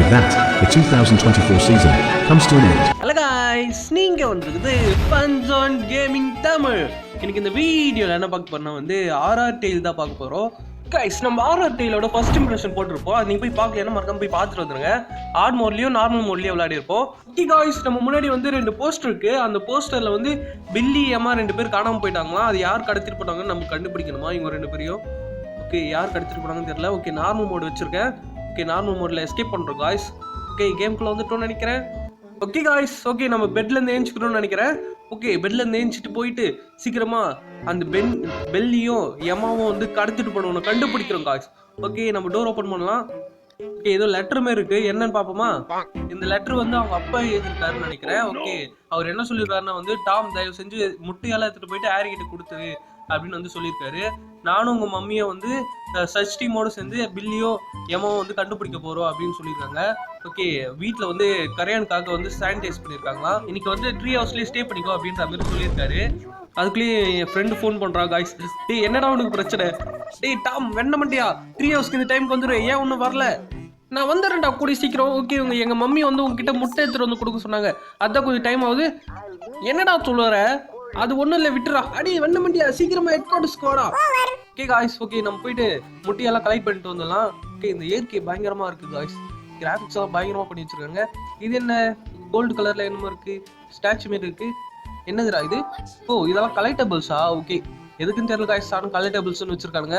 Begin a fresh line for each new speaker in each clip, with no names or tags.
with that, the 2024 season comes to an end.
Hello guys, நீங்க வந்திருக்குது Fun Zone Gaming Tamil. இன்னைக்கு இந்த வீடியோல என்ன பார்க்க போறோம்னா வந்து ஆர்ஆர் டெயில் தான் பார்க்க போறோம். கைஸ் நம்ம ஆர்ஆர் டெயிலோட ஃபர்ஸ்ட் இம்ப்ரெஷன் போட்டுருப்போம். அது நீங்க போய் பார்க்கலன்னா மறக்காம போய் பார்த்துட்டு வந்துருங்க. ஹார்ட் மோட்லயும் நார்மல் மோட்லயும் விளையாடி இருப்போம். ஓகே கைஸ், நம்ம முன்னாடி வந்து 2 போஸ்டர் இருக்கு. அந்த போஸ்டர்ல வந்து பில்லி எம்மா 2 பேர் காணாம போயிட்டாங்களா. அது யார் கடத்திட்டு போட்டாங்கன்னு நம்ம கண்டுபிடிக்கணுமா இவங்க 2 பேரையும். ஓகே, யார் கடத்திட்டு போனாங்கன்னு தெரியல. ஓகே, நார்மல் மோட் வச்சிருக்கேன். ஓகே, நார்மல் மோட்ல எஸ்கேப் பண்றோம் கைஸ். ஓகே, கேம்குள்ள வந்துட்டோம்னு நினைக்கிறேன். ஓகே கைஸ், ஓகே நம்ம பெட்ல இருந்து ஏஞ்சிக்கணும்னு நினைக்கிறேன். ஓகே, பெட்ல இருந்து ஏஞ்சிட்டு போயிட்டு சீக்கிரமா அந்த பெல்லியும் எமாவும் வந்து கடத்திட்டு போனவனை கண்டுபிடிக்கிறோம் கைஸ். ஓகே, நம்ம டோர் ஓபன் பண்ணலாம். ஓகே, ஏதோ லெட்டர் மாதிரி இருக்கு, என்னன்னு பாப்போமா. இந்த லெட்டர் வந்து அவங்க அப்பா எழுதிருக்காருன்னு நினைக்கிறேன். ஓகே, அவர் என்ன சொல்லிருக்காருன்னா வந்து டாம் தயவு செஞ்சு முட்டையெல்லாம் எடுத்துட்டு போயிட்டு ஹாரி கிட்ட கொடுத்துரு அப்படின்னு வந்து சொல்லியிருக்காரு. நானும் உங்க மம்மியை வந்து சர்ச் டீமோட சேர்ந்து பில்லியோ எமாவும் வந்து கண்டுபிடிக்க போறோம் அப்படின்னு சொல்லியிருக்காங்க. ஓகே, வீட்டில் வந்து கரையானுக்காக வந்து சானிடைஸ் பண்ணியிருக்காங்களா. இன்னைக்கு வந்து ட்ரீ ஹவுஸ்லேயே ஸ்டே பண்ணிக்கோ அப்படின்ற மாதிரி சொல்லியிருக்காரு. அதுக்குள்ளேயே என் ஃப்ரெண்டு ஃபோன் பண்ணுறான் காய்ஸ். டேய் என்னடா உனக்கு பிரச்சனை? டேய் டாம் வெண்ண மண்டியா, ட்ரீ ஹவுஸ்க்கு இந்த டைமுக்கு வந்துடு. ஏன் ஒன்றும் வரல? நான் வந்துடுறேன்டா கூடி சீக்கிரம். ஓகே, எங்கள் மம்மி வந்து உங்ககிட்ட முட்டை எடுத்துட்டு வந்து கொடுக்க சொன்னாங்க, அதான் கொஞ்சம் டைம் ஆகுது. என்னடா சொல்லுற? அது ஒன்றும் இல்லை, விட்டுறா. அடி வெண்ண மண்டியா, சீக்கிரமா ஹெட் குவார்ட்டர்ஸ்க்கு வாடா. ஓகே காய்ஸ், ஓகே நம்ம போயிட்டு முட்டையெல்லாம் கலெக்ட் பண்ணிட்டு வந்துடலாம். ஓகே, இந்த இயற்கை பயங்கரமாக இருக்குது காய்ஸ். கிராஃபிக்ஸ் எல்லாம் பயங்கரமாக பண்ணி வச்சிருக்காங்க. இது என்ன கோல்டு கலர்ல என்னமோ இருக்கு, ஸ்டாச்சு மாரி இருக்கு. என்னதுடா இது? ஓ, இதெல்லாம் கலெக்டபிள்ஸா? ஓகே, எதுக்குன்னு தெரியல காய்ஸ், ஆனால் கலெக்டபிள்ஸ்னு வச்சிருக்காங்க.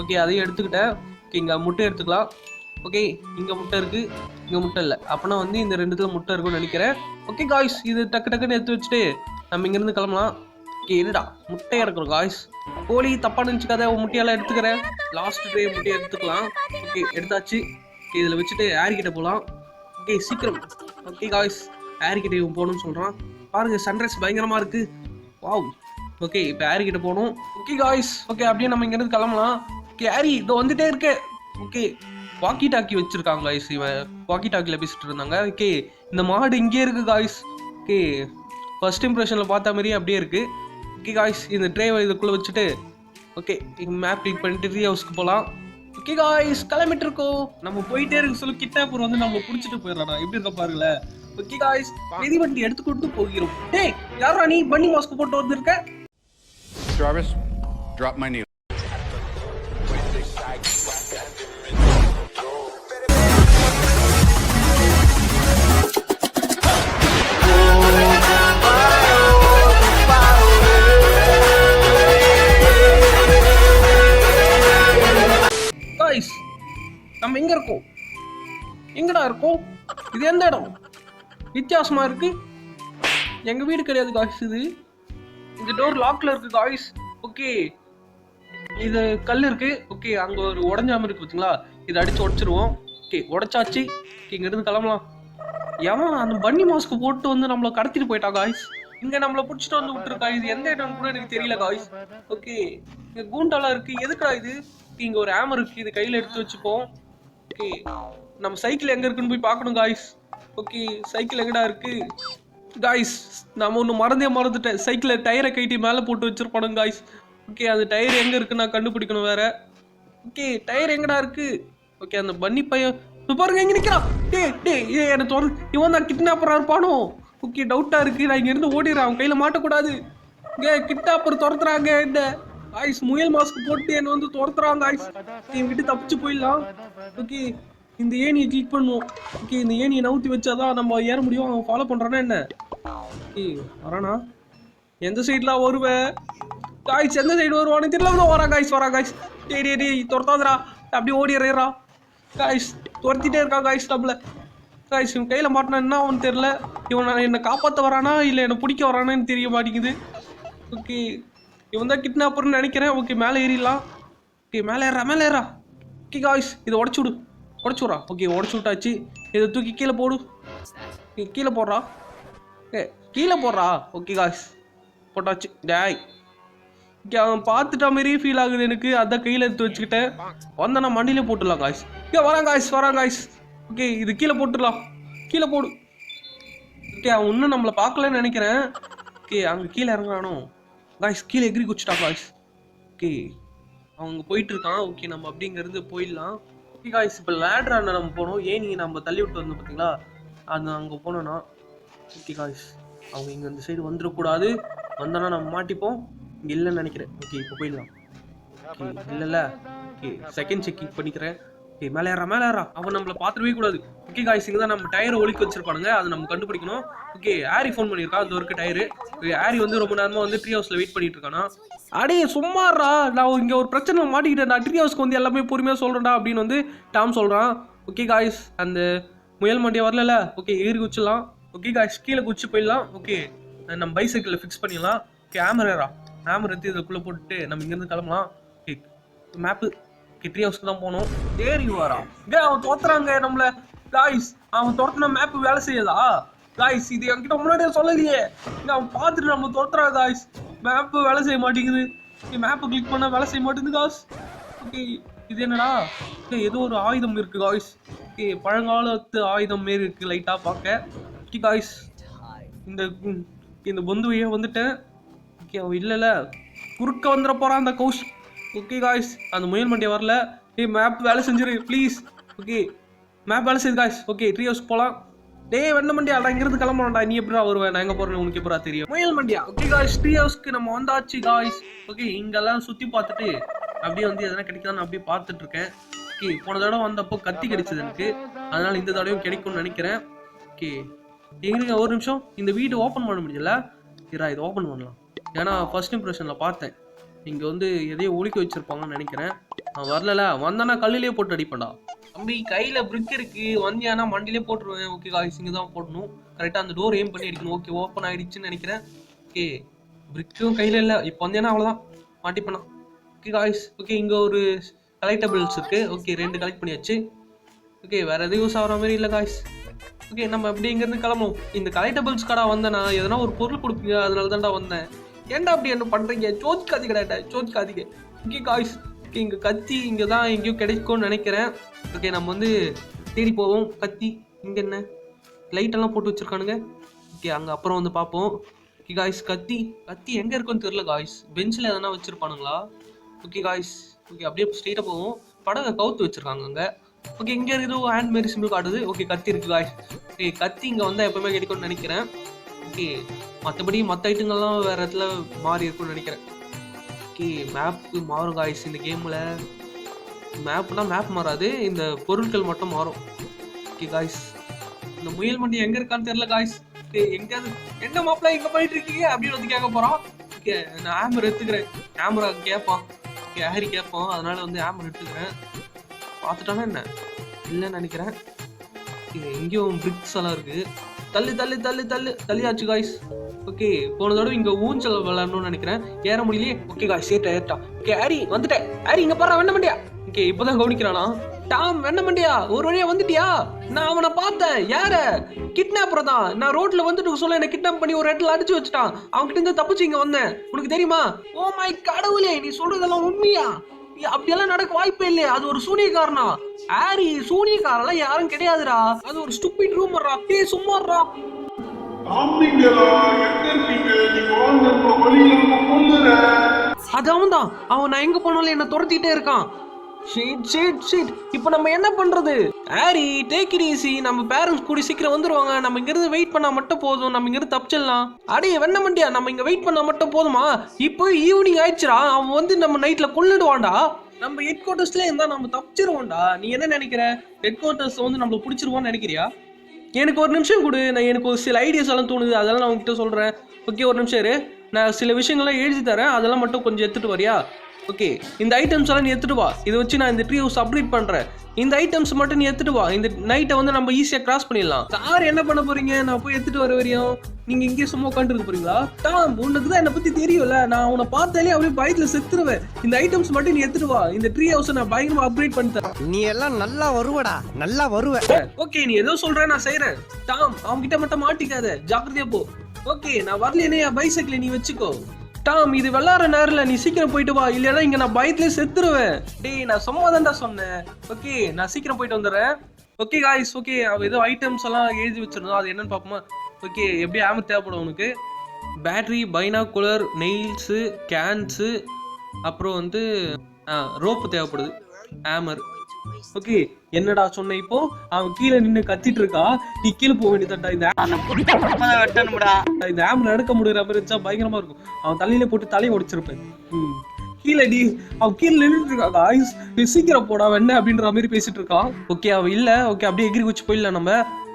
ஓகே, அதையும் எடுத்துக்கிட்டேன். ஓகே, இங்கே முட்டை எடுத்துக்கலாம். ஓகே, இங்கே முட்டை இருக்கு, இங்கே முட்டை இல்லை. அப்போனா வந்து இந்த 2 முட்டை இருக்குன்னு நினைக்கிறேன். ஓகே காய்ஸ், இது டக்கு டக்குன்னு எடுத்து வச்சுட்டு நம்ம இங்கேருந்து கிளம்பலாம். ஓகே, என்னடா முட்டையை எடுக்கிறோம் காய்ஸ். கோழி தப்பா நினச்சிக்காத, முட்டையெல்லாம் எடுத்துக்கிறேன். லாஸ்ட் டே முட்டையை எடுத்துக்கலாம். ஓகே, எடுத்தாச்சு. ஓகே, இதில் வச்சுட்டு ஹாரி கிட்ட போகலாம். ஓகே, சீக்கிரம். ஓகே காய்ஸ், ஹாரி கிட்ட போகணும்னு சொல்கிறான். பாருங்க, சன்ரைஸ் பயங்கரமா இருக்கு. வாவ். ஓகே, இப்போ ஹாரி கிட்ட போகணும். ஓகே காய்ஸ், ஓகே அப்படியே நம்ம இங்கேருந்து கிளம்பலாம். ஓகே ஹாரி இதோ வந்துட்டே இருக்கு. ஓகே, வாக்கி டாக்கி வச்சிருக்காங்க காய்ஸ். இவன் வாக்கி டாக்கியில் பேசிட்டு இருந்தாங்க. ஓகே, இந்த மாடு இங்கே இருக்கு காய்ஸ். ஓகே, ஃபர்ஸ்ட் இம்ப்ரெஷனில் பார்த்த மாதிரியே அப்படியே இருக்கு. ஓகே காய்ஸ், இந்த ட்ரைவை இதுக்குள்ளே வச்சுட்டு ஓகே மேப் கிளிக் பண்ணிட்டு ட்ரீ ஹவுஸ்க்கு போகலாம். ஓகே காய்ஸ், கிளம்பிட்டு இருக்கோம். நம்ம போயிட்டே இருக்கு சொல்லி கிட்னாப்பர் வந்து நம்ம பிடிச்சிட்டு போயிடலாம். எப்படி இருக்க பாருங்களேன். ஓகே காய்ஸ், மிதிவண்டி எடுத்துக்கொண்டு போகிறோம். டேய் யாரா நீ பன்னி மாஸ்க் போட்டு வந்திருக்க?
Jarvis, drop my needle.
Guys, நம்ம எங்க இருக்கோம்? எங்கடா இருக்கோம்? இது எந்த இடம்? வித்தியாசமா இருக்கு. எங்க வீடு கிடையாது காய்ஸ் இது. இந்த டோர் லாக்ல இருக்கு காய்ஸ். ஓகே, இது கல் இருக்கு. ஓகே, அங்க ஒரு உடஞ்சாம இருக்கு பாத்தீங்களா, இதை அடிச்சு உடச்சிருவோம். ஓகே, உடைச்சாச்சு. இங்க இருந்து கிளம்பலாம். ஏன் அந்த பன்னி மாஸ்க் போட்டு வந்து நம்மளை கடத்திட்டு போயிட்டா காய்ஸ். இங்க நம்மளை பிடிச்சிட்டு வந்து விட்டுருக்கா. இது எந்த இடம் கூட எனக்கு தெரியல காய்ஸ். ஓகே, இங்க கூண்டாலாம் இருக்கு. எதுக்குடா இது? இங்க ஒரு ஹேமர் இருக்கு, இது கையில எடுத்து வச்சுப்போம். ஓகே, நம்ம சைக்கிள் எங்க இருக்குன்னு போய் பார்க்கணும் காய்ஸ். ஓகே, சைக்கிள் எங்கடா இருக்கு காய்ஸ்? நம்ம ஒன்று மறந்துட்டேன். சைக்கிளில் டயரை கைட்டி மேலே போட்டு வச்சிருப்பானுங்க காய்ஸ். ஓகே, அந்த டயர் எங்கே இருக்குன்னு நான் கண்டுபிடிக்கணும் வேற. ஓகே, டயர் எங்கடா இருக்கு? ஓகே, அந்த பன்னி பையன் பாருங்க எங்க நிற்கிறான். எனக்கு இவன் தான் கிட்னாப்பரா இருப்பானோ? ஓகே, டவுட்டாக இருக்கு. நான் இங்கேருந்து ஓடிடுறேன், அவன் கையில் மாட்டக்கூடாது. இங்கே கிட்னாப்பர் துரத்துறாங்க என்ன காய்ஸ். முயல் மாஸ்க் போட்டு என்ன வந்து துரத்துறாங்க காய்ஸ். என்கிட்ட தப்பிச்சு போயிடலாம். ஓகே, இந்த ஏணியை கிளிக் பண்ணுவோம். ஓகே, இந்த ஏணியை நவுத்தி வச்சாதான் நம்ம ஏற முடியும். அவன் ஃபாலோ பண்றானா என்ன? வரானா? எந்த சைட்லாம் வருவேன் காய்ஸ்? எந்த சைடு வருவானு தெரியல. வரா காய்ஸ், வரா காய்ஸ். டேய் துரத்தாதரா, அப்படியே ஓடிடுறா காய்ஸ். துரத்திட்டே இருக்கான் காய்ஸ் நம்மள. காய்ஸ், இவன் கையில் மாட்டினா என்ன அவனு தெரியல. இவன் என்னை காப்பாற்ற வரானா இல்லை என்னை பிடிக்க வரானான்னு தெரிய மாட்டேங்குது. ஓகே, இவன் தான் கிட்னாப்பர்னு நினைக்கிறேன். ஓகே, மேலே ஏறிடலாம். ஓகே, மேலே ஏறா. ஓகே காய்ஸ், இதை உடச்சு விட்றா. ஓகே, உடச்சு விட்டாச்சு. இதை தூக்கி கீழே போடு. கீழே போடுறா. கீழே போடுறா. ஓகே காய்ஸ், போட்டாச்சு. டேய், ஓகே, அவன் பார்த்துட்டா மாரியே ஃபீல் ஆகுது எனக்கு. அதான் கையில் எடுத்து வச்சுக்கிட்டேன். வந்தா நான் மண்டியிலே போட்டுடலாம் காய்ஸ். வரான் காய்ஸ். ஓகே, இது கீழே போட்டுடலாம். கீழே போடு. ஓகே, அவன் இன்னும் நம்மளை பார்க்கலன்னு நினைக்கிறேன். ஓகே, அங்கே கீழே இறங்குறானோ காய்ஸ்? கீழே எகிரி குச்சிட்டா காய்ஸ். ஓகே, அவங்க போயிட்டு இருக்கான். ஓகே, நம்ம அப்படிங்கிறது போயிடலாம். ஓகே காய்ஸ், இப்போ லேடர் அண்ணன் நம்ம போனோம். ஏன் நீ நம்ம தள்ளி விட்டு வந்தோம் பார்த்தீங்களா, அது அங்கே போனோன்னா. ஓகே காய்ஸ், அவங்க இங்கே இந்த சைடு வந்துடக்கூடாது. வந்தோன்னா நம்ம மாட்டிப்போம். இங்கே இல்லைன்னு நினைக்கிறேன். ஓகே, இப்போ போயிடலாம். ஓகே, இல்லைல்ல. ஓகே, செகண்ட் செக்கிங் பண்ணிக்கிறேன். ஓகே, மேலே ஏறா. அவன் நம்மளை பார்த்துடவே கூடாது. ஓகே காய்ஸ், இங்கே தான் நம்ம டயரை ஒழிக்க வச்சிருப்பானுங்க. அதை நம்ம கண்டுபிடிக்கணும். ஓகே, ஆரி ஃபோன் பண்ணியிருக்கான். அது ஒரு டயரு. ஆரி வந்து ரொம்ப நேரமாக வந்து ட்ரீ ஹவுஸில் வெயிட் பண்ணிட்டு இருக்கானா. அடே சும்மாறா, நான் இங்கே ஒரு பிரச்சனை மாட்டிக்கிட்டேன். நான் ட்ரீ ஹவுஸ்க்கு வந்து எல்லாமே பொறுமையாக சொல்கிறேன்டா அப்படின்னு வந்து டாம் சொல்கிறான். ஓகே காய்ஸ், அந்த முயல் மண்டியை வரல. ஓகே, ஏறி குச்சிடலாம். ஓகே காய்ஸ், கீழே குச்சி போயிடலாம். ஓகே, நம்ம பைசைக்கிளில் ஃபிக்ஸ் பண்ணிடலாம். ஓகே, ஹேமர் எடுத்து இதுக்குள்ளே போட்டுட்டு நம்ம இங்கேருந்து கிளம்பலாம். Okay, map. ஓகே, ட்ரீ ஹவுஸ்க்கு தான் போகணும். ஏறி வாரா. அவன் தோத்துறாங்க நம்மள காய்ஸ். அவன் துரத்துனா மேப்பு வேலை செய்யதா காய்ஸ்? இது என்கிட்ட முன்னாடியே சொல்லலையே. அவன் பார்த்துட்டு நம்ம தோத்துறான் காய்ஸ். மேப்பு வேலை செய்ய மாட்டேங்குது. மேப்பு கிளிக் பண்ணால் வேலை செய்ய மாட்டேங்குது காய்ஸ். ஓகே, இது என்னடா? ஓகே, ஏதோ ஒரு ஆயுதம் இருக்குது காய்ஸ். ஓகே, பழங்காலத்து ஆயுதம் மாரி இருக்குது லைட்டாக பார்க்க. ஓகே காய்ஸ், இந்த பொந்துவையே வந்துட்டேன். ஓகே, அவன் இல்லைல்ல, குறுக்க வந்துட போகிறான் அந்த கௌஷ். ஓகே காய்ஸ், அந்த முயல் மண்டியை வரல. மேப் வேலை செஞ்சிரு ப்ளீஸ். ஓகே, மேப் வேலை செய்யுது காய்ஸ். ஓகே, ட்ரீ ஹவுஸ் போகலாம். வெண்ண மண்டியா, இங்கிருந்து கிளம்பணும்டா. நீ எப்படா வருவேன்? நான் எங்கே போகிறேன்னு உனக்கு எப்படா தெரியும்? முயல் மண்டியா. ஓகே காய்ஸ், ட்ரீ ஹவுஸ்க்கு நம்ம வந்தாச்சு காய்ஸ். ஓகே, இங்கெல்லாம் சுற்றி பார்த்துட்டு அப்படியே வந்து எதனா கிடைக்குதான்னு அப்படியே பார்த்துட்டு இருக்கேன். ஓகே, போன தடவை வந்தப்போ கத்தி கிடைச்சது எனக்கு. அதனால இந்த தடவையும் கிடைக்கும்னு நினைக்கிறேன். ஓகே, எங்களுக்கு ஒரு நிமிஷம் இந்த வீடு ஓப்பன் பண்ண முடியல. இதை ஓப்பன் பண்ணலாம். ஏன்னா ஃபர்ஸ்ட் இம்ப்ரெஷனில் பார்த்தேன் இங்கே வந்து எதையோ ஒழிக்க வச்சிருப்பாங்கன்னு நினைக்கிறேன். நான் வரல, வந்தானா கல்லிலே போட்டு அடிப்பேன்டா. தம்பி கையில் பிரிக் இருக்கு, வந்தியானா மண்டிலே போட்டுருவேன். ஓகே காய்ஸ், இங்கே தான் போடணும். கரெக்டாக அந்த டோர் எய்ம் பண்ணி அடிக்கணும். ஓகே, ஓப்பன் ஆகிடுச்சுன்னு நினைக்கிறேன். ஓகே, பிரிக்கும் கையில் இல்லை. இப்போ வந்தியானா அவ்வளோதான், மாட்டிப்பேனா. ஓகே காய்ஸ், ஓகே, இங்கே ஒரு கலெக்டபிள்ஸ் இருக்குது. ஓகே, 2 கலெக்ட் பண்ணியாச்சு. ஓகே, வேறு எதுவும் யூஸ் ஆகிற மாதிரி இல்லை காய்ஸ். ஓகே, நம்ம அப்படி இங்கேருந்து கிளம்பும். இந்த கலெக்டபிள்ஸ் கடை வந்தேன்னா எதனா ஒரு பொருள் கொடுப்பீங்க, அதனால தான்டா வந்தேன். ஏன்டா அப்படி என்ன பண்ணுறீங்க? சோதிக்காதீங்க. ஓகே காய்ஸ், ஓகே, இங்கே கத்தி இங்கே தான் எங்கேயோ கிடைக்கும்னு நினைக்கிறேன். ஓகே, நம்ம வந்து தேடி போவோம். கத்தி இங்கே என்ன லைட்டெல்லாம் போட்டு வச்சுருக்கானுங்க. ஓகே, அங்கே அப்புறம் வந்து பார்ப்போம். ஓகே காய்ஸ், கத்தி எங்கே இருக்குன்னு தெரியல காய்ஸ். பெஞ்சில் எதனா வச்சுருப்பானுங்களா? ஓகே காய்ஸ், ஓகே, அப்படியே ஸ்ட்ரெயிட்டாக போவோம். படகை கவுத்து வச்சுருக்காங்க அங்கே. ஓகே, இங்கே இருக்குது ஹேண்ட் மாரி சிம்பிள் காட்டுது. ஓகே, கத்தி இருக்குது காய்ஸ். ஓகே, கத்தி இங்கே வந்தால் எப்போவுமே கிடைக்கும்னு நினைக்கிறேன். ஓகே, மற்றபடி மற்ற ஐட்டங்கள்லாம் வேறு இடத்துல மாறி இருக்கும்னு நினைக்கிறேன். ஓகே, மேப்பு மாறும் காய்ஸ். இந்த கேமில் மேப்னா மேப் மாறாது, இந்த பொருட்கள் மட்டும் மாறும். ஓகே காய்ஸ், இந்த முயல் மண்டி எங்கே இருக்கான்னு தெரியல காய்ஸ். எங்கேயாவது என்ன மாப்பிள்ள எங்கே போயிட்டு இருக்கீங்க அப்படின்னு வந்து கேட்க போகிறான். ஓகே, நான் ஹேமர் எடுத்துக்கிறேன். ஹேமரா கேட்பான். ஓகே, ஹேரி கேட்பான். அதனால வந்து ஹேமர் எடுத்துக்கிறேன். பார்த்துட்டானா என்ன இல்லைன்னு நினைக்கிறேன். எங்கேயும் பிரிக்ஸ் எல்லாம் இருக்குது. தள்ளியாச்சு காய்ஸ். ஓகே, போன தடவை இங்கே ஊஞ்சல் விளையாடணும்னு நினைக்கிறேன். ஏற முடியலையே. ஓகே காய்ஸ், ஏறிட்டா. ஓகே, ஹேரி வந்துட்டேன். ஹேரி இங்கே பாரு, வெண்ண மண்டியா. ஓகே, இப்போதான் கவனிக்கிறானா. டாம், வெண்ண மண்டியா, ஒரு வழியா வந்துட்டியா? நான் அவனை பார்த்தேன். யார? கிட்னாப்பர் தான். நான் ரோட்ல வந்துட்டு சொல்ல என்ன கிட்னாப் பண்ணி ஒரு இடத்துல அடிச்சு வச்சுட்டான். அவன்கிட்ட இருந்து தப்பிச்சு இங்க வந்தேன். உனக்கு தெரியுமா? ஓ மை கடவுளே, நீ சொல்றதெல்லாம் உண்மையா? அப்படியெல்லாம் நடக்க வாய்ப்பே இல்லையே. அது ஒரு சூனியக்காரனா? ஹாரி, சூனியக்காரெல்லாம் யாரும் கிடையாதுடா. அது ஒரு ஸ்டூபிட் ரூமர்ரா. சும்மாறா. அது அவன் தான். அவன் நான் எங்க போனாலும் என்ன துரத்திட்டே இருக்கான். இப்போ நம்ம என்ன பண்றது? Harry, take it easy. நம்ம பேரண்ட்ஸ் கூடி சீக்கிரம் வந்துருவாங்க. நம்ம இங்க இருந்து வெயிட் பண்ணா மட்டும் போதும். நம்ம இங்க இருந்து தப்பிச்சிடலாம். அடே வெண்ண மண்டியா, நம்ம இங்க வெயிட் பண்ணா மட்டும் போதுமா? இப்போ ஈவினிங் ஆயிடுச்சுடா. அவன் வந்து நம்ம நைட்ல கொல்லிடுவான்டா. நம்ம ஹெட் குவார்டர்ஸ்ல இருந்தா நம்ம தப்பிச்சிருவோம்டா. நீ என்ன நினைக்கிற? ஹெட் குவார்டர்ஸ் வந்து நம்மள பிடிச்சிருவான்னு நினைக்கிறியா? எனக்கு ஒரு நிமிஷம் கொடு. எனக்கு ஒரு சில ஐடியாஸ் எல்லாம் தோணுது. அதெல்லாம் நான் உங்ககிட்ட சொல்றேன். ஓகே, ஒரு நிமிஷம் இரு. நான் சில விஷயங்கள்லாம் எழுதி தரேன். அதெல்லாம் மட்டும் கொஞ்சம் எடுத்துட்டு வரியா? ஓகே, இந்த ஐட்டம்ஸ் எல்லாம் நீ எடுத்துட்டு வா. இதை வச்சு நான் இந்த ட்ரீ ஹவுஸ் அப்டேட் பண்றேன். இந்த ஐட்டம்ஸ் மட்டும் நீ எடுத்துட்டு வா. இந்த நைட்டை வந்து நம்ம ஈஸியாக கிராஸ் பண்ணிடலாம். சார் என்ன பண்ண போறீங்க? நான் போய் எடுத்துட்டு வர வரையும் நீங்க இங்கே சும்மா உட்காந்துருக்க போறீங்களா? டாம், உனக்கு தான் என்னை பத்தி தெரியும்ல. நான் உன்னை பார்த்தாலே அப்படியே பயத்துல செத்துருவேன். இந்த ஐட்டம்ஸ் மட்டும் நீ எடுத்துட்டு வா. இந்த ட்ரீ ஹவுஸ் நான் பயங்கரமா அப்டேட் பண்ணி தரேன்.
நீ எல்லாம் நல்லா வருவடா, நல்லா வருவ.
ஓகே, நீ ஏதோ சொல்ற, நான் செய்யறேன். டாம், அவங்க கிட்ட மட்டும் மாட்டிக்காத, ஜாக்கிரதையா போ. ஓகே, நான் வரலேனே. பைசைக்கிள் நீ வச்சுக்கோ. டாம், இது விளாட்ற நேரில் நீ சீக்கிரம் போயிட்டு வா. இல்லைன்னா இங்கே நான் பயத்துலேயே செத்துருவேன். டேய், நான் சும்மா தான்டா சொன்னேன். ஓகே, நான் சீக்கிரம் போயிட்டு வந்துடுறேன். ஓகே காய்ஸ், ஓகே, அவள் ஏதோ ஐட்டம்ஸ் எல்லாம் எழுதி வச்சிருந்தோம். அது என்னன்னு பார்ப்போமா? ஓகே, எப்படி ஆமர் தேவைப்படும் உனக்கு? பேட்ரி, பைனாகுலர், நெயில்ஸு, கேன்ஸு, அப்புறம் வந்து ரோப்பு தேவைப்படுது. ஹேமர். ஓகே என்னடா சொன்ன இப்போ அவன் கீழே நின்று கத்திட்டு இருக்கா நீ கீழே போக வேண்டியதாண்டா இந்த ஆம்ல நடக்க முடியற மாதிரி இருந்துச்சா பயங்கரமா இருக்கும் அவன் தலையில போட்டு தலையை உடைச்சிருப்பேன் கீழே நீ அவன் கீழே நின்றுட்டு இருக்கா காய்ஸ் நீ சீக்கிரம் போடா என்ன அப்படின்ற மாதிரி பேசிட்டு இருக்கான் ஓகே அவன் இல்ல ஓகே அப்படியே எகிரி குச்சி போயிடலாம் நம்ம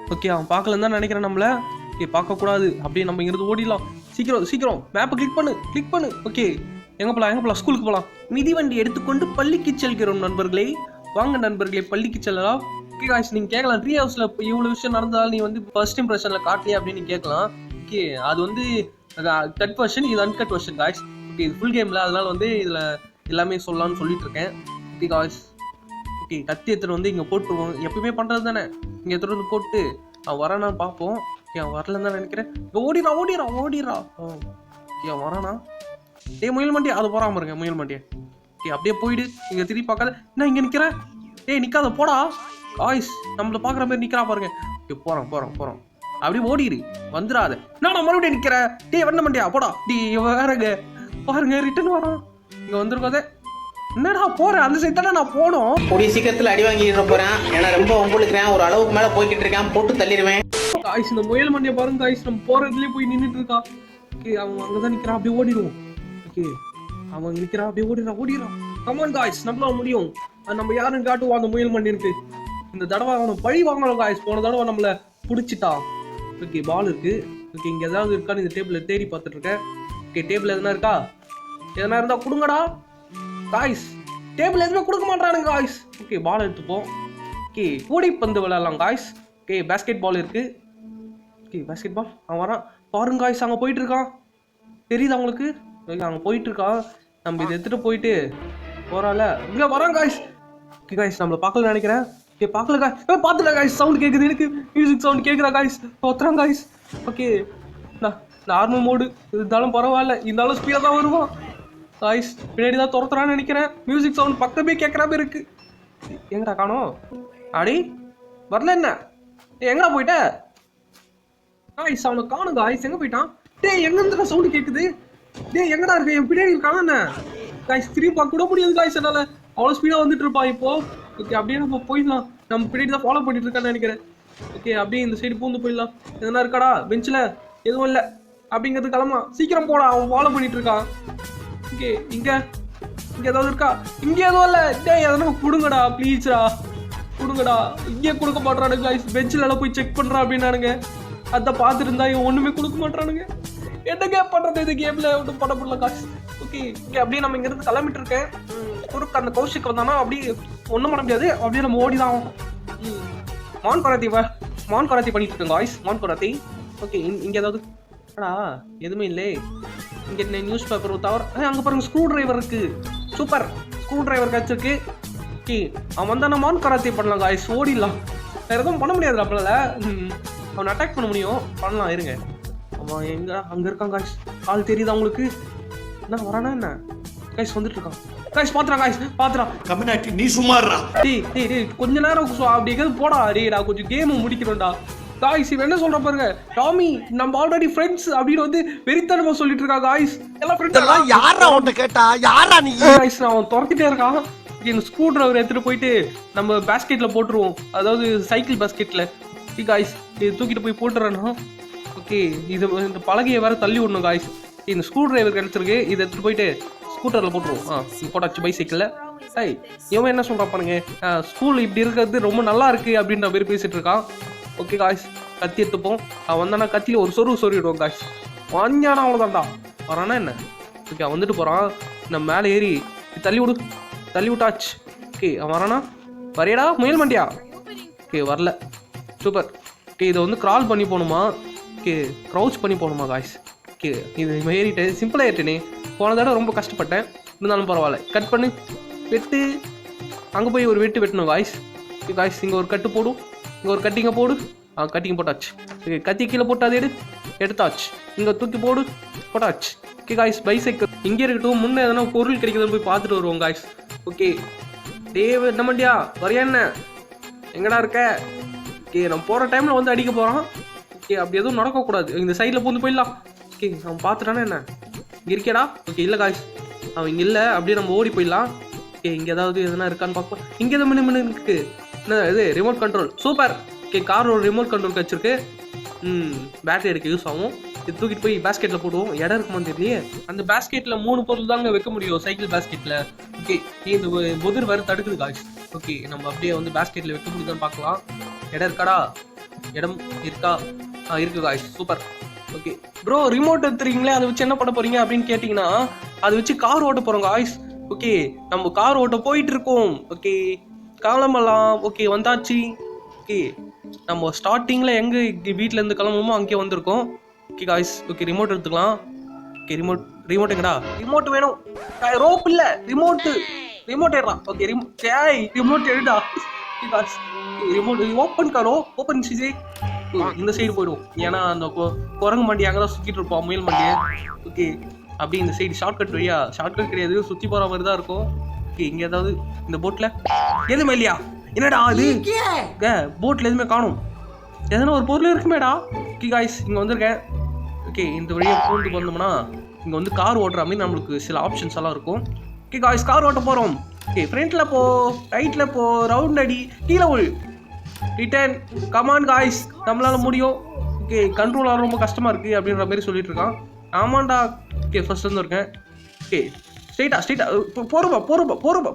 ஓகே அவன் பார்க்கலன்னு தான் நினைக்கிறேன் நம்மள ஓகே பார்க்க கூடாது அப்படியே நம்ம இங்கிருந்து ஓடிடலாம் சீக்கிரம் மேப்பை கிளிக் பண்ணு ஓகே எங்க போலாம் ஸ்கூலுக்கு போலாம் மிதிவண்டி எடுத்துக்கொண்டு பள்ளிக்கு செல்கிறோம் நண்பர்களே வாங்க நண்பர்களே பள்ளிக்கு செல்லலாம் ஓகே காய்ஸ் நீங்க கேட்கலாம் ட்ரீ ஹவுஸ்ல இவ்வளவு விஷயம் நடந்தாலும் நீ வந்து ஃபர்ஸ்ட் இம்ப்ரெஷன்ல காட்டலையே அப்படின்னு நீ கேட்கலாம் ஓகே அது வந்து கட் வெர்ஷன் இது அன்கட் வெர்ஷன் காய்ஸ் ஓகே இது ஃபுல் கேம்ல அதனால வந்து இதுல எல்லாமே சொல்லலாம்னு சொல்லிட்டு இருக்கேன் ஓகே காய்ஸ் ஓகே கத்தி எடுத்துட்டு வந்து இங்க போட்டுருவோம் எப்பயுமே பண்றது தானே இங்க எடுத்துட்டு வந்து போட்டு அவன் வரானா பார்ப்போம் ஓகே அவன் வரலன்னு தான் நினைக்கிறேன் ஓடிரா ஓகே அவன் வரானா முயல் மண்டியா அது போறாம பாருங்க முயல் மண்டியா ஓகே அப்படியே போயிடு இங்க திரும்பி பார்க்காத என்ன இங்க நிக்கிற நிக்காத போடா காய்ஸ் நம்மள பாக்குற மாதிரி நிக்கிறா பாருங்க ஓகே போறோம் அப்படியே ஓடிடு வந்துடாத நான் மறுபடியும் நிக்கிறேன் வண்ண மண்டியா போடா வேறங்க பாருங்க ரிட்டர்ன் வரான் இங்க வந்துருக்காதே என்னடா போறேன் அந்த சைடு தானே நான் போனோம்
கூடிய சீக்கிரத்துல அடி வாங்கிட்டு போறேன் ஏன்னா ரொம்ப ஒம்புழுக்கிறேன் ஒரு அளவுக்கு மேல போய்கிட்டு இருக்கேன் போட்டு தள்ளிடுவேன்
காய்ஸ் இந்த முயல் மண்டியை பாருங்க காய்ஸ் நம்ம போறதுலயே போய் நின்றுட்டு இருக்கா ஓகே அவன் அங்கதான் நிக்கிறான் அப்படியே ஓடிடுவோம் ஓகே அவன் நிக்கிறான் அப்படியே ஓடிடுறான் கமான் காய்ஸ் நம்மளால முடியும் நம்ம யாருன்னு காட்டுவோம் அந்த முயல் மண்டிக்கு இந்த தடவை அவனை பழி வாங்கணும் காய்ஸ் போன தடவை நம்மள புடிச்சிட்டான் ஓகே பால் இருக்கு ஓகே இங்க ஏதாவது இருக்கான்னு இந்த டேபிள்ல தேடி பார்த்துட்டு இருக்கேன் ஓகே டேபிள் எதனா இருக்கா எதனா இருந்தா கொடுங்கடா காய்ஸ் டேபிள் எதுவுமே கொடுக்க மாட்டானுங்க காய்ஸ் ஓகே பால் எடுத்துப்போம் ஓகே கூடைப்பந்து விளையாடலாம் காய்ஸ் ஓகே பேஸ்கெட் பால் இருக்கு ஓகே பேஸ்கெட் பால் அவன் வரான் பாருங்க காய்ஸ் அங்கே போயிட்டு இருக்கான் தெரியுது அவங்களுக்கு அங்கே போயிட்டு இருக்கான் நம்ம இதை எடுத்துட்டு போயிட்டு போறால இங்கே வரான் காய்ஸ் ஓகே காய்ஸ் நம்மளை பார்க்கல நினைக்கிறேன் ஓகே பார்க்கல காய்ஸ் பார்த்துல காய்ஸ் சவுண்ட் கேட்குது எனக்கு மியூசிக் சவுண்ட் கேட்குறா காய்ஸ் ஒத்துறான் காய்ஸ் ஓகே நார்மல் மோடு இருந்தாலும் பரவாயில்ல இருந்தாலும் ஸ்பீடாக தான் வருவான் காய்ஸ் பின்னாடி தான் துரத்துறான்னு நினைக்கிறேன் மியூசிக் சவுண்ட் பக்கமே கேட்குற மாதிரி இருக்கு எங்கடா காணோம் அடி வரல என்ன எங்கடா போயிட்ட காய்ஸ் அவனை காணும் காய்ஸ் எங்க போயிட்டான் எங்க இருந்து சவுண்ட் கேக்குது எங்கடா இருக்கு என் பின்னாடி இருக்கான் என்ன காய்ஸ் திரும்பி பார்க்க கூட முடியாது காய்ஸ் என்னால அவ்வளவு ஸ்பீடா வந்துட்டு இருப்பான் இப்போ ஓகே அப்படியே நம்ம போயிடலாம் நம்ம பின்னாடி தான் ஃபாலோ பண்ணிட்டு இருக்கான்னு நினைக்கிறேன் ஓகே அப்படியே இந்த சைடு பூந்து போயிடலாம் எதனா இருக்காடா பெஞ்சில் எதுவும் இல்லை அப்படிங்கிறது கிளம்பா சீக்கிரம் போடா அவன் ஃபாலோ பண்ணிட்டு இருக்கான் ஓகே இங்க ஏதாவது இருக்கா இங்க எதுவும் இல்லை எதனா கொடுங்கடா ப்ளீஸ்ரா கொடுங்கடா இங்கே கொடுக்க மாட்டானுங்க காய்ஸ் பெஞ்சில் எல்லாம் போய் செக் பண்றான் அப்படின்னானுங்க அதை பார்த்துட்டு இருந்தா இவன் ஒண்ணுமே கொடுக்க மாட்டானுங்க என்னங்க பண்றது இது கேம்ல ஒன்றும் பண்ண முடியல காய்ஸ் ஓகே இங்கே அப்படியே நம்ம இங்கிருந்து கிளம்பிட்டு இருக்கேன் குறுக்கு அந்த கௌஷிக் வந்தானா அப்படியே ஒன்றும் பண்ண முடியாது அப்படியே நம்ம ஓடிதான் மான் கராத்தி பண்ணிட்டு இருக்கேன் காய்ஸ் மான் கராத்தி ஓகே இங்கே ஏதாவது எதுவுமே இல்லை இங்கே நியூஸ் பேப்பர் தவிர அங்கே பாருங்க ஸ்க்ரூ டிரைவர் இருக்கு சூப்பர் ஸ்க்ரூ டிரைவர் கிடச்சிருக்கு ஓகே அவன் வந்தானா மான் கராத்தி பண்ணலாம் காய்ஸ் ஓடிடலாம் வேற எதுவும் பண்ண முடியாது அப்பல அவன் அட்டாக் பண்ண முடியும் பண்ணலாம் இருங்க அவன் எங்க அங்கே இருக்கான் காய்ஸ் ஆள் தெரியுது அவங்களுக்கு என்ன வரானா என்ன காய்ஸ் வந்துட்டு இருக்கான் காய்ஸ் பாத்துறான்
கம்யூனிட்டி நீ சும்மாறா
டேய் கொஞ்ச நேரம் அப்படி எங்கேயாவது போடா டேடா கொஞ்சம் கேம் முடிக்கணும்டா காய்ஸ் இவன் என்ன சொல்ற பாருங்க டாமி நம்ம ஆல்ரெடி ஃப்ரெண்ட்ஸ் அப்படின்னு வந்து வெறித்தனமா சொல்லிட்டு இருக்கா காய்ஸ் எல்லாம் ஃப்ரெண்ட்ஸ்
யாரா உன்கிட்ட கேட்டா யாரா நீ
காய்ஸ் அவன் துரத்திட்டே இருக்கான் இந்த ஸ்க்ரூ டிரைவர் எடுத்துட்டு போயிட்டு நம்ம பேஸ்கெட்ல போட்டுருவோம் அதாவது சைக்கிள் பேஸ்கெட்ல காய்ஸ் இது தூக்கிட்டு போய் போட்டுறேன்னா ஓகே இது இந்த பலகையை வேற தள்ளி விடணும் காய்ஸ் இந்த ஸ்க்ரூ டிரைவர் கிடைச்சிருக்கு இதை எடுத்துட்டு போயிட்டு ஸ்கூட்டரில் போட்டுருவோம் போட்டாச்சு பைசைக்கிளில் இவன் என்ன சொல்கிறான் பாருங்க ஸ்கூல் இப்படி இருக்கிறது ரொம்ப நல்லா இருக்கு அப்படின்ற மாதிரி பேசிட்டு இருக்கான் ஓகே காய்ஸ் கத்தி எடுத்துப்போம் அவன் வந்தானா கத்தியில் ஒரு சொருவிடுவோம் காய்ஸ் வாஞ்சானா அவ்வளோதான்டா வரானா என்ன ஓகே அவன் வந்துட்டு போகிறான் நம்ம மேலே ஏறி தள்ளி விட்டாச்சு ஓகே அவன் வரானா வரையடா முயல் மண்டியா ஓகே வரல சூப்பர் ஓகே இதை வந்து கிரால் பண்ணி போகணுமா ஓகே க்ரௌச் பண்ணி போகணுமா காய்ஸ் ஓகே இது ஏறிட்டேன் சிம்பிளாக ஏறிட்டேனே போன தடவை ரொம்ப கஷ்டப்பட்டேன் இருந்தாலும் பரவாயில்ல கட் பண்ணு வெட்டு அங்கே போய் ஒரு வெட்டணும் காய்ஸ் காய்ஸ் இங்கே ஒரு கட்டு போடும் இங்கே ஒரு கட்டிங்க போடு கட்டிங்க போட்டாச்சு ஓகே கத்தி கீழே போட்டு அதை எடுத்தாச்சு இங்கே தூக்கி போட்டாச்சு ஓகே காய்ஸ் பைசைக்கிள் இங்கே இருக்கட்டும் முன்னே எதனா பொருள் கிடைக்கிறத போய் பார்த்துட்டு வருவோம் காய்ஸ் ஓகே டேவ் என்ன மண்டியா வரையா என்ன எங்கடா இருக்க ஓகே நம்ம போகிற டைமில் வந்து அடிக்க போகிறான் ஓகே அப்படி எதுவும் நடக்கக்கூடாது இந்த சைடில் பூந்து போயிடலாம் ஓகே அவன் பார்த்துட்டானே என்ன இங்கே இருக்கேடா ஓகே இல்லை காய்ஸ் அவன் இங்கே இல்லை அப்படியே நம்ம ஓடி போயிடலாம் ஓகே இங்கே ஏதாவது எதுனா இருக்கான்னு பார்ப்போம். இங்கே எதுவும் மின்னு இருக்கு. என்ன இது remote control super. Okay car ஒரு ரிமோட் கண்ட்ரோல் வச்சிருக்கு. பேட்டரி எடுக்க யூஸ் ஆகும். இது தூக்கிட்டு போய் பேஸ்கெட்டில் போடுவோம். இடம் இருக்குமான்னு தெரியலையே. அந்த பேஸ்கெட்டில் 3 பொருள் தாங்க வைக்க முடியும் சைக்கிள் பேஸ்கெட்டில். ஓகே இந்த புதிர் வேறு தடுக்குது காய்ஸ். ஓகே நம்ம அப்படியே வந்து பேஸ்கெட்டில் வைக்க முடியுதான்னு பார்க்கலாம். இடம் இருக்காடா? இடம் இருக்கா? இருக்கு guys super. Okay bro remote எடுத்துறீங்களே, அதை வச்சு என்ன பண்ண போறீங்க அப்படின்னு கேட்டிங்கன்னா, அதை வச்சு கார் ஓட்ட போகிறோம் காய்ஸ். ஓகே நம்ம கார் ஓட்ட போயிட்டு இருக்கோம். ஓகே கிளம்பலாம். ஓகே வந்தாச்சு. ஓகே நம்ம ஸ்டார்டிங்கில் எங்கே வீட்டிலேருந்து கிளம்புமோ அங்கேயே வந்திருக்கோம். ஓகே காய்ஸ் ஓகே ரிமோட் எடுத்துக்கலாம். ஓகே ரிமோட் எங்கடா? ரிமோட் வேணும். ரோப் இல்லை ரிமோட் ஏறா. ஓகே ரிமோட் எடுடா. ஓகே காய்ஸ் ரிமோட் ஓப்பன் காரோ ஓப்பன் சிஜே. இந்த சைடு போயிடும். ஏன்னா அந்த குரங்கு மண்டி அங்கே தான் சுற்றிட்டு இருப்போம் முயல் மண்டியை. ஓகே அப்படி இந்த சைடு ஷார்ட்கட் வழியா? ஷார்ட்கட் கிடையாது, சுற்றி போகிற மாதிரி தான் இருக்கும். ஓகே இங்கே ஏதாவது இந்த போட்டில் எதுவுமே இல்லையா? என்னடா அது போட்டில் எதுவுமே காணும். எதனா ஒரு பொருள் இருக்குமேடா. ஓகே காய்ஸ் இங்கே வந்திருக்கேன். ஓகே இந்த வழியாக பூண்டு வந்தோம்னா இங்கே வந்து கார் ஓட்டுற மாதிரி நம்மளுக்கு சில ஆப்ஷன்ஸ் எல்லாம் இருக்கும். ஓகே காய்ஸ் கார் ஓட்ட போகிறோம். ஓகே ஃப்ரண்ட்டில் போ, ரைட்டில் போ, ரவுண்ட் அடி, கீழே விழு, ரிட்டர்ன், கமான் காய்ஸ் நம்மளால முடியும். ஓகே கண்ட்ரோல் ரொம்ப கஷ்டமாக இருக்குது அப்படின்ற மாதிரி சொல்லிட்டு இருக்கான். ஆமாண்டா. ஓகே ஃபர்ஸ்ட் வந்து இருக்கேன். ஓகே ஸ்ட்ரெயிட்டா